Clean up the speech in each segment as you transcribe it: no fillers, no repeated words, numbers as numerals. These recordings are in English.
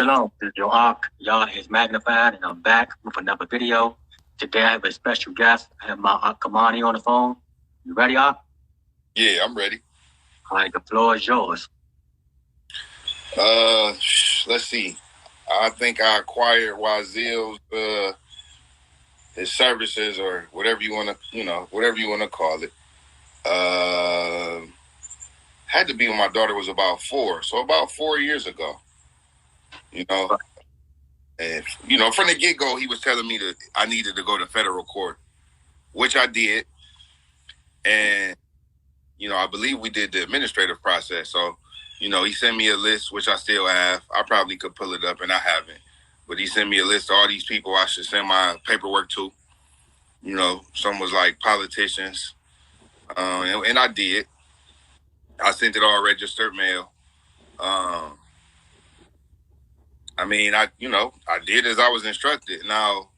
Shalom, this is Yahuah. Yahuah is magnified, and I'm back with another video. Today I have a special guest. I have my Kimani on the phone. You ready, Yahuah? Yeah, I'm ready. All right, the floor is yours. Let's see. I think I acquired Wiseau's his services, or whatever you want to call it. Had to be when my daughter was about 4, so about 4 years ago. And from the get-go, he was telling me that I needed to go to federal court, which I did. And I believe we did the administrative process. So, he sent me a list, which I still have. I probably could pull it up, and I haven't. But he sent me a list of all these people I should send my paperwork to. Some was like politicians. And I did. I sent it all registered mail. I did as I was instructed. Now,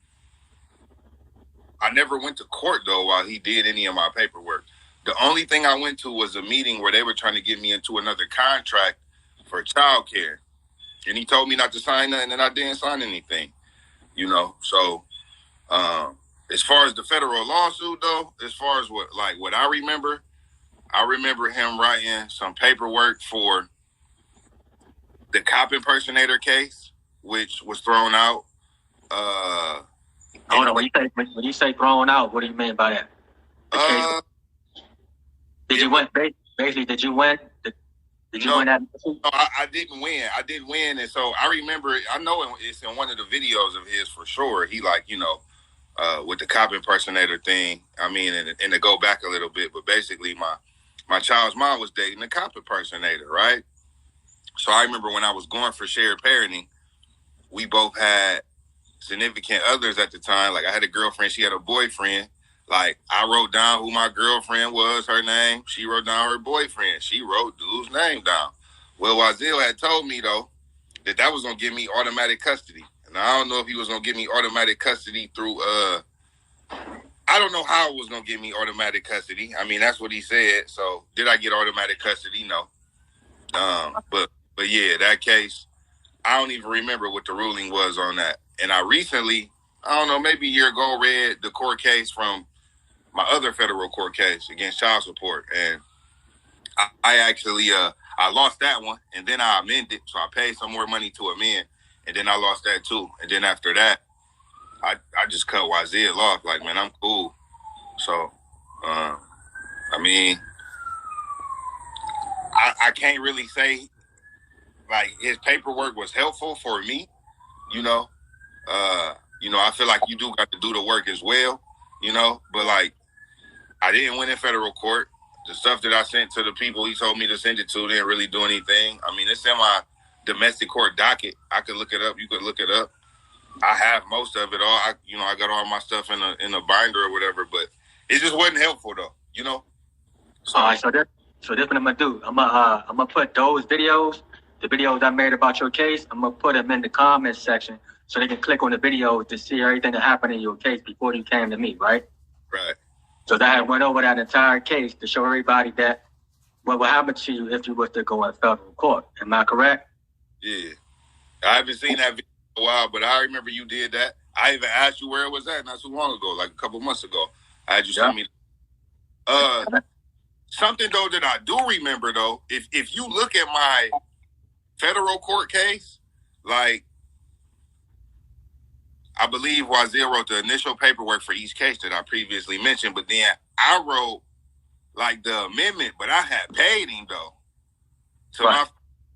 I never went to court, though, while he did any of my paperwork. The only thing I went to was a meeting where they were trying to get me into another contract for childcare. And he told me not to sign nothing, and I didn't sign anything. So as far as the federal lawsuit, though, as far as what I remember him writing some paperwork for the cop impersonator case, which was thrown out. Hold on, when you say thrown out, what do you mean by that? Did you win? Basically, did you win? Did you win that? No, I didn't win. I didn't win, and so I remember. I know it's in one of the videos of his for sure. He with the cop impersonator thing. And to go back a little bit, but basically, my child's mom was dating a cop impersonator, right? So I remember when I was going for shared parenting, we both had significant others at the time. Like, I had a girlfriend, she had a boyfriend. Like, I wrote down who my girlfriend was, her name. She wrote down her boyfriend. She wrote dude's name down. Well, Wiseau had told me, though, that was going to give me automatic custody. And I don't know if he was going to give me automatic custody through, I don't know how it was going to give me automatic custody. That's what he said. So, did I get automatic custody? No. But yeah, that case, I don't even remember what the ruling was on that. And I recently, I don't know, maybe a year ago, read the court case from my other federal court case against child support. And I actually, I lost that one, and then I amended. So I paid some more money to amend, and then I lost that too. And then after that, I just cut Wiseau off. Like, man, I'm cool. So, I can't really say, his paperwork was helpful for me, I feel like you do got to do the work as well, but I didn't win in federal court. The stuff that I sent to the people he told me to send it to didn't really do anything. It's in my domestic court docket. I could look it up. You could look it up. I have most of it all. I got all my stuff in a binder or whatever, but it just wasn't helpful though, So, all right, so this what I'm gonna do. I'm gonna put those videos, the videos I made about your case. I'm gonna put them in the comments section so they can click on the videos to see everything that happened in your case before you came to me, right? Right. So that I went over that entire case to show everybody that what would happen to you if you were to go in federal court. Am I correct? Yeah. I haven't seen that video in a while, but I remember you did that. I even asked you where it was at not too long ago, like a couple months ago. I had you send me. Something, though, that I do remember, though, if you look at my federal court case, I believe Wiseau wrote the initial paperwork for each case that I previously mentioned, but then I wrote the amendment, but I had paid him though.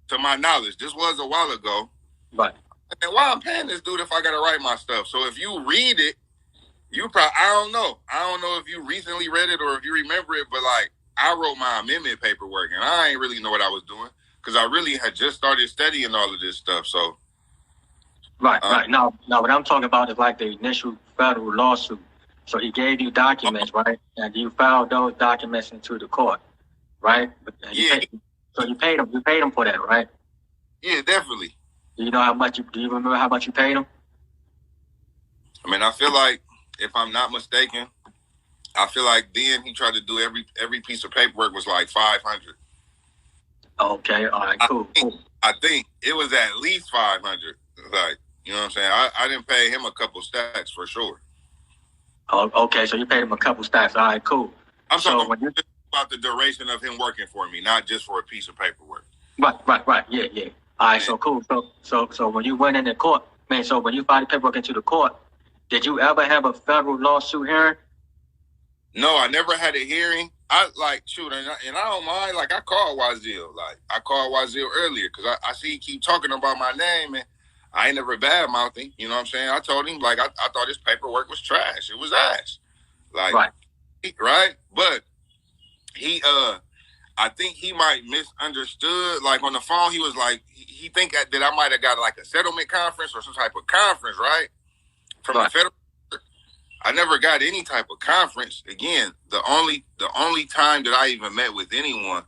To my knowledge, this was a while ago. Right. And why I'm paying this dude if I gotta write my stuff? So if you read it, I don't know if you recently read it or if you remember it, but I wrote my amendment paperwork and I ain't really know what I was doing because I really had just started studying all of this stuff. So. Right. Now, what I'm talking about is the initial federal lawsuit. So he gave you documents, right? And you filed those documents into the court, right? So you paid him. You paid him for that, right? Yeah, definitely. Do you remember how much you paid him? I feel like, if I'm not mistaken, then he tried to do every piece of paperwork was $500. Okay. All right. Cool. I I think it was at least 500. Like, you know what I'm saying? I didn't pay him a couple stacks for sure. Oh, okay, so you paid him a couple stacks. All right, cool. I'm talking about the duration of him working for me, not just for a piece of paperwork. Right. Yeah. All right, so cool. So when you went into court, man, so when you filed the paperwork into the court, did you ever have a federal lawsuit hearing? No, I never had a hearing. I don't mind. Like, I called Wiseau. Like, I called Wiseau earlier because I see he keep talking about my name, and I ain't never bad-mouthing. You know what I'm saying? I told him, like, I thought his paperwork was trash. It was ass. Like, right? But he, I think he might misunderstood. Like, on the phone, he was like, he think that I might have got, like, a settlement conference or some type of conference, right? From the federal. I never got any type of conference. Again, the only time that I even met with anyone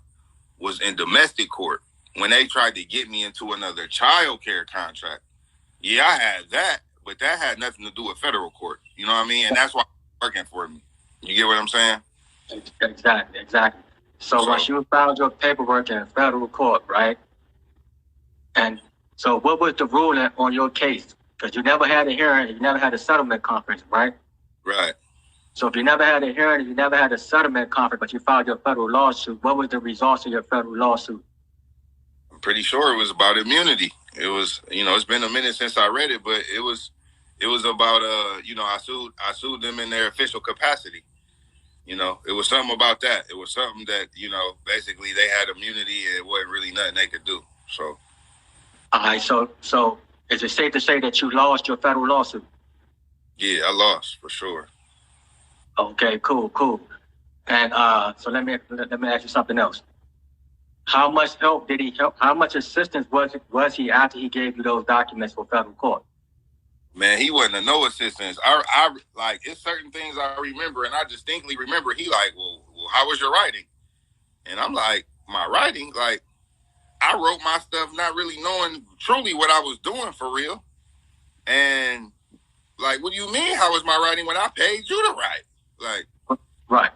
was in domestic court when they tried to get me into another child care contract. Yeah, I had that, but that had nothing to do with federal court. You know what I mean? And that's why it's working for me. You get what I'm saying? Exactly. So once you filed your paperwork in federal court, right? And so what was the ruling on your case? Because you never had a hearing, you never had a settlement conference, right? Right. So if you never had a hearing, you never had a settlement conference, but you filed your federal lawsuit, what was the results of your federal lawsuit? I'm pretty sure it was about immunity. It was, it's been a minute since I read it, but it was about, I sued them in their official capacity. It was something about that. It was something that, basically they had immunity and it wasn't really nothing they could do. So. All right. So is it safe to say that you lost your federal lawsuit? Yeah, I lost for sure. Okay, cool. And so let me ask you something else. How much help did he help? How much assistance was he after he gave you those documents for federal court? Man, he wasn't a no assistance. I like, it's certain things I remember, and I distinctly remember he like, well, how was your writing? And I'm like, my writing? Like, I wrote my stuff not really knowing truly what I was doing for real. And like, what do you mean? How was my writing when I paid you to write? Like, right.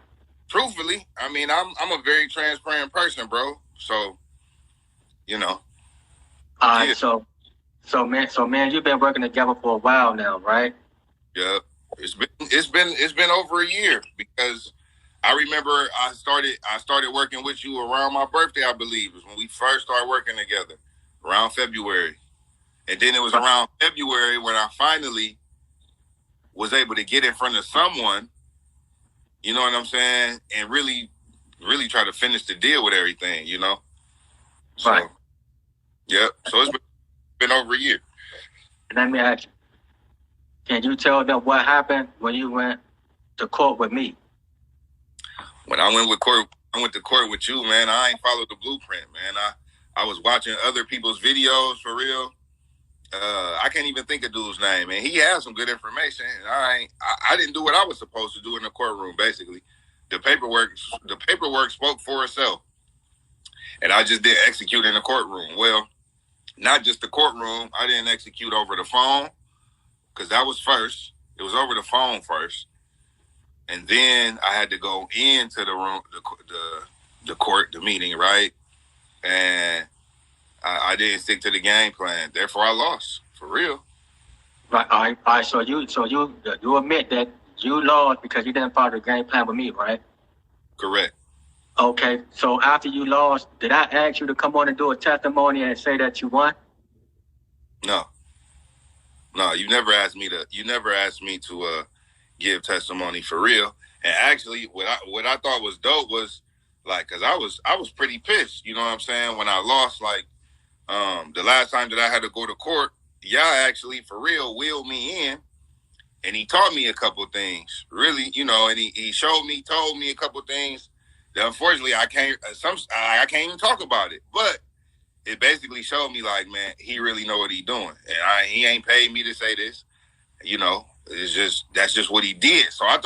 Truthfully, I mean, I'm a very transparent person, bro. So, All right. Yeah. So man, you've been working together for a while now, right? Yeah. It's been over a year because I remember I started working with you around my birthday, I believe, was when we first started working together, around February. And then it was around February when I finally was able to get in front of someone, you know what I'm saying, and really try to finish the deal with everything, So, right. Yep. So it's been over a year. Let me ask you, can you tell them what happened when you went to court with me? When I went to court with you, man, I ain't followed the blueprint, man. I was watching other people's videos for real. I can't even think of dude's name, and he has some good information. And I didn't do what I was supposed to do in the courtroom. Basically, the paperwork spoke for itself, and I just didn't execute in the courtroom. Well, not just the courtroom. I didn't execute over the phone because that was first. It was over the phone first, and then I had to go into the room, the court, the meeting, right, and I didn't stick to the game plan. Therefore, I lost for real. Right. All right. So you admit that you lost because you didn't follow the game plan with me, right? Correct. Okay. So after you lost, did I ask you to come on and do a testimony and say that you won? No. You never asked me to. You never asked me to give testimony for real. And actually, what I thought was dope was like, cause I was pretty pissed. You know what I'm saying? When I lost, like. The last time that I had to go to court, y'all actually for real wheeled me in, and he taught me a couple things, really, and he told me a couple things that unfortunately I can't even talk about it, but it basically showed me like, man, he really know what he doing, and he ain't paid me to say this, that's just what he did. So I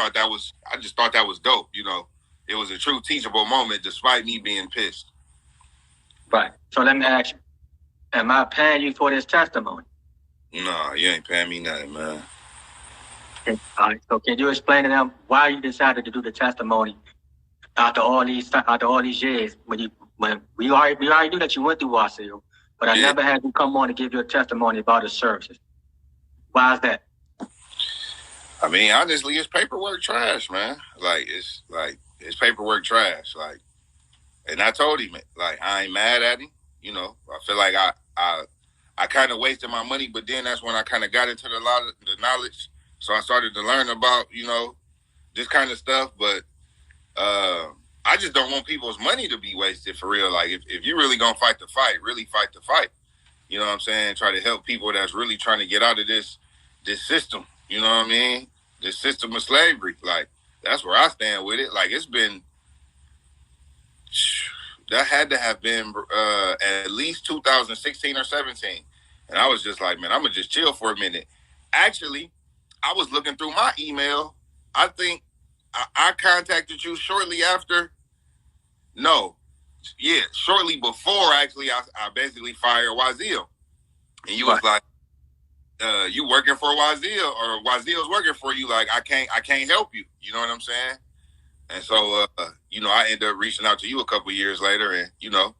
just thought that was dope, it was a true teachable moment despite me being pissed. Right. So let me ask you. Am I paying you for this testimony? No, you ain't paying me nothing, man. Okay. All right. So can you explain to them why you decided to do the testimony after all these years when we already knew that you went through Wiseau, but I never had you come on to give your testimony about his services. Why is that? I mean, honestly, it's paperwork trash, man. It's paperwork trash. And I told him, like, I ain't mad at him. You know, I feel like I kind of wasted my money, but then that's when I kind of got into the knowledge. So I started to learn about, you know, this kind of stuff. But I just don't want people's money to be wasted for real. Like, if you're really going to fight the fight, really fight the fight. You know what I'm saying? Try to help people that's really trying to get out of this system. You know what I mean? This system of slavery. Like, that's where I stand with it. Like, it's been, that had to have been at least 2016 or 17. And I was just like, man, I'm going to just chill for a minute. Actually, I was looking through my email. I think I contacted you shortly after. No. Yeah, shortly before, actually, I basically fired Wiseau. And you was like, you working for Wiseau, or Wiseau's working for you. Like, I can't help you. You know what I'm saying? And so, you know, I ended up reaching out to you a couple years later, and, you know,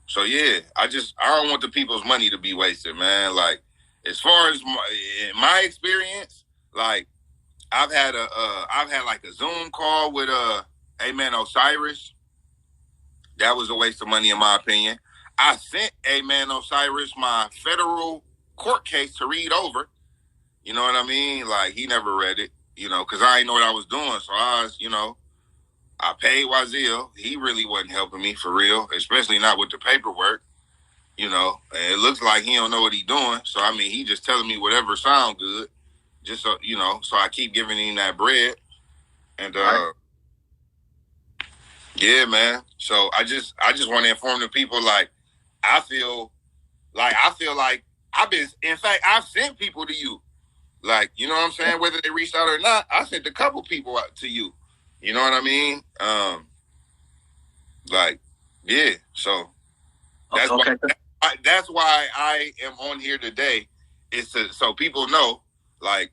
so yeah, I don't want the people's money to be wasted, man. Like, as far as my experience, like, I've had like a Zoom call with Amen Osiris. That was a waste of money, in my opinion. I sent Amen Osiris my federal court case to read over. You know what I mean? Like, he never read it, you know, because I didn't know what I was doing. So I was, you know, I paid Wiseau. He really wasn't helping me for real, especially not with the paperwork, you know. And it looks like he don't know what he's doing. So, I mean, he just telling me whatever sound good, just so, you know, so I keep giving him that bread. And, yeah, man. So I just want to inform the people, like, I feel like I've sent people to you. Like, you know what I'm saying? Whether they reached out or not, I sent a couple people out to you. You know what I mean? Like, yeah. So that's why I am on here today, is so people know, like,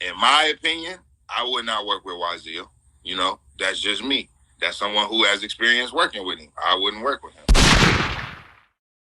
in my opinion, I would not work with Wiseau. You know, that's just me. That's someone who has experience working with him. I wouldn't work with him.